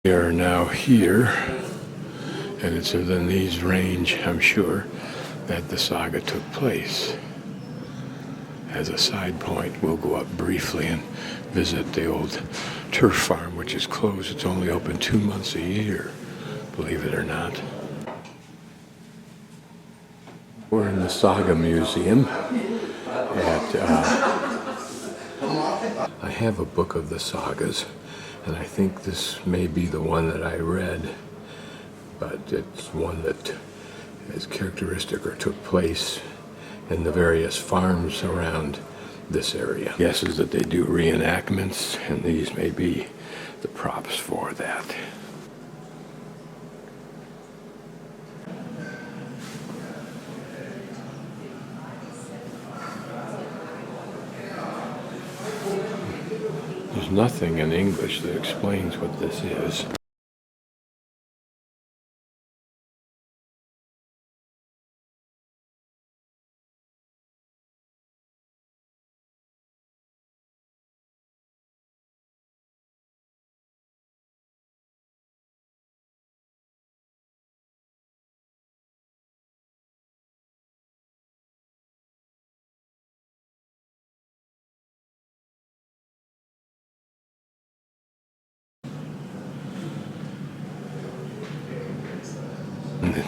We are now here, and it's within these range, I'm sure, that the saga took place. As a side point, we'll go up briefly and visit the old turf farm, which is closed. It's only open 2 months a year, believe it or not. We're in the Saga Museum I have a book of the sagas, and I think this may be the one that I read, but it's one that is characteristic or took place in the various farms around this area. Guess is that they do reenactments, and these may be the props for that. There's nothing in English that explains what this is.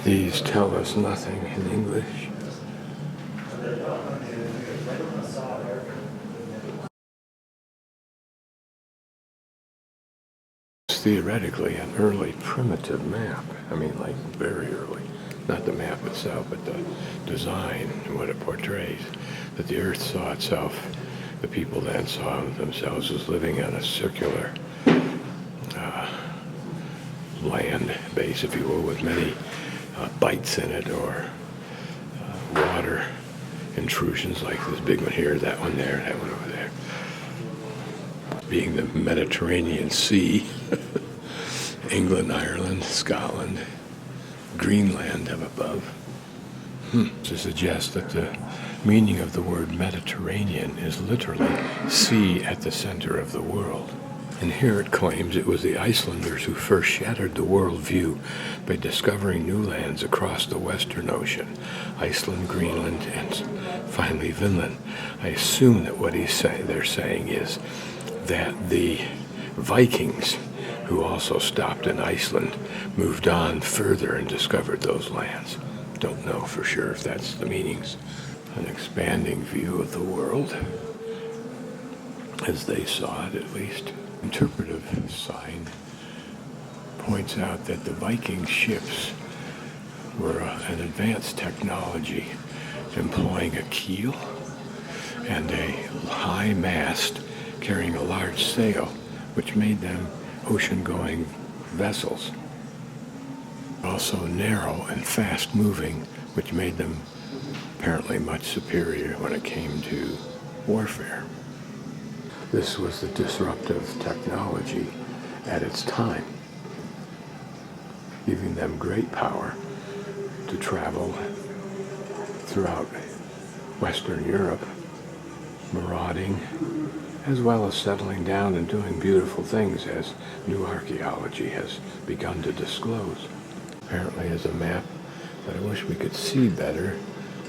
These tell us nothing in English. It's theoretically an early primitive map. I mean, like very early. Not the map itself, but the design and what it portrays. That the earth saw itself, the people then saw themselves as living on a circular land base, if you will, with many bites in it, or water intrusions like this big one here, that one there, that one over there. Being the Mediterranean Sea, England, Ireland, Scotland, Greenland up above. To suggest that the meaning of the word Mediterranean is literally sea at the center of the world. And here it claims it was the Icelanders who first shattered the world view by discovering new lands across the Western Ocean, Iceland, Greenland, and finally Vinland. I assume that what they're saying is that the Vikings, who also stopped in Iceland, moved on further and discovered those lands. Don't know for sure if that's the meanings. An expanding view of the world, as they saw it at least. Interpretive sign points out that the Viking ships were an advanced technology employing a keel and a high mast carrying a large sail, which made them ocean-going vessels. Also narrow and fast-moving, which made them apparently much superior when it came to warfare. This was the disruptive technology at its time, giving them great power to travel throughout Western Europe, marauding, as well as settling down and doing beautiful things, as new archaeology has begun to disclose. Apparently is a map that I wish we could see better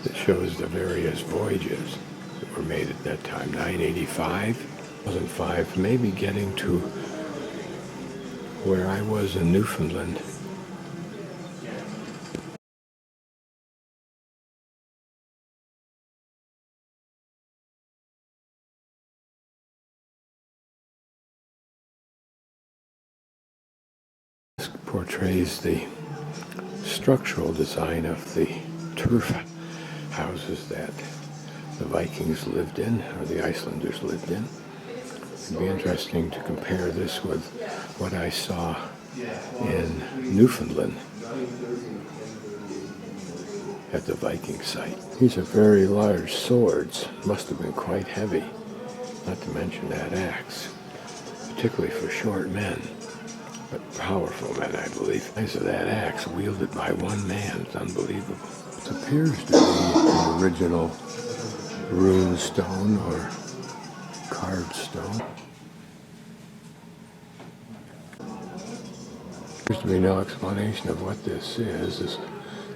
that shows the various voyages that were made at that time. 985. 2005, maybe getting to where I was in Newfoundland. This portrays the structural design of the turf houses that the Vikings lived in, or the Icelanders lived in. It'd be interesting to compare this with what I saw in Newfoundland at the Viking site. These are very large swords, must have been quite heavy, not to mention that axe, particularly for short men, but powerful men, I believe. The size of that axe wielded by one man is unbelievable. It appears to be an original rune stone or carved stone. There's to be no explanation of what this is,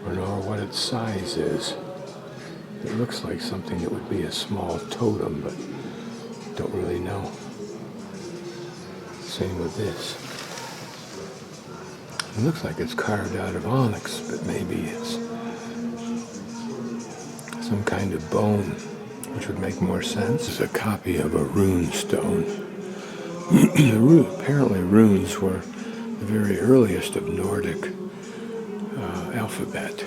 or nor what its size is. It looks like something that would be a small totem, but don't really know. Same with this. It looks like it's carved out of onyx, but maybe it's some kind of bone, which would make more sense. This is a copy of a rune stone. Apparently runes were the very earliest of Nordic alphabet.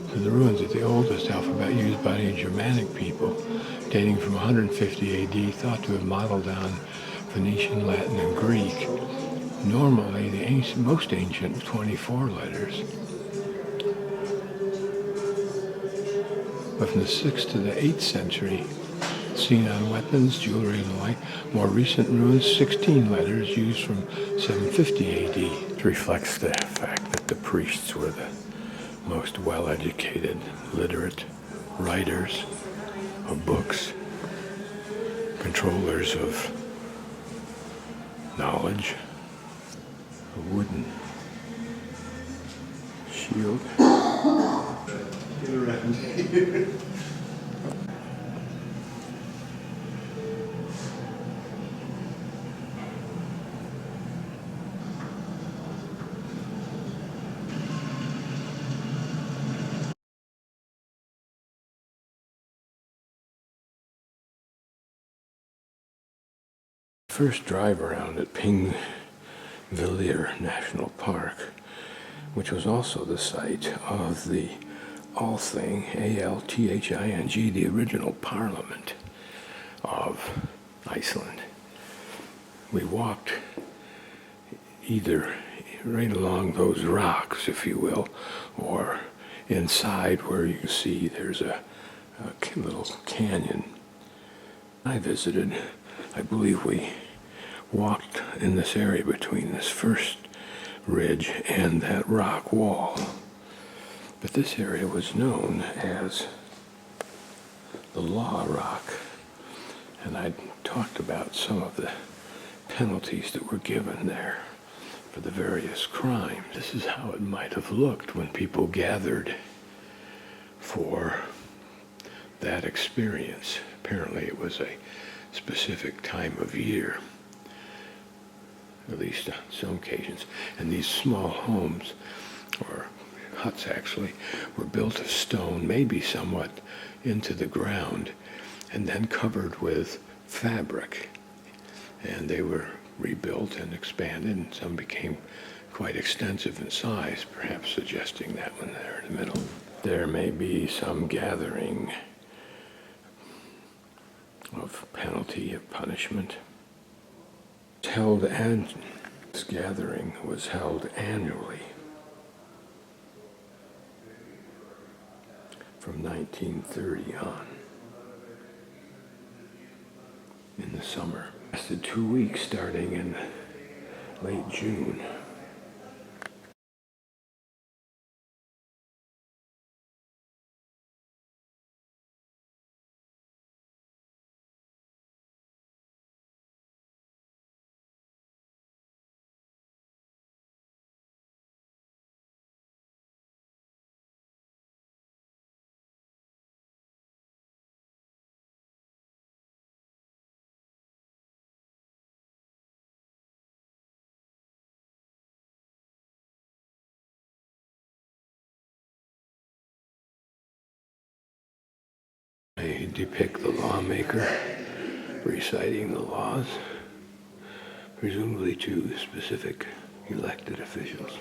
So the runes are the oldest alphabet used by the Germanic people, dating from 150 AD, thought to have modeled on Phoenician, Latin, and Greek. Normally, the most ancient 24 letters. But from the 6th to the 8th century, seen on weapons, jewelry, and the like. More recent runes, 16 letters used from 750 AD. It reflects the fact that the priests were the most well-educated, literate writers of books, controllers of knowledge. A wooden shield. Get around here. First drive around at Thingvellir National Park, which was also the site of the Althing, Althing, the original parliament of Iceland. We walked either right along those rocks, if you will, or inside where you can see there's a little canyon. I visited, I believe we walked in this area between this first ridge and that rock wall. But this area was known as the Law Rock, and I talked about some of the penalties that were given there for the various crimes. This is how it might have looked when people gathered for that experience. Apparently it was a specific time of year, at least on some occasions. And these small homes, or huts actually, were built of stone, maybe somewhat into the ground, and then covered with fabric. And they were rebuilt and expanded, and some became quite extensive in size, perhaps suggesting that one there in the middle. There may be some gathering of penalty, of punishment. This gathering was held annually from 1930 on, in the summer. It lasted 2 weeks starting in late June. They depict the lawmaker reciting the laws, presumably to specific elected officials.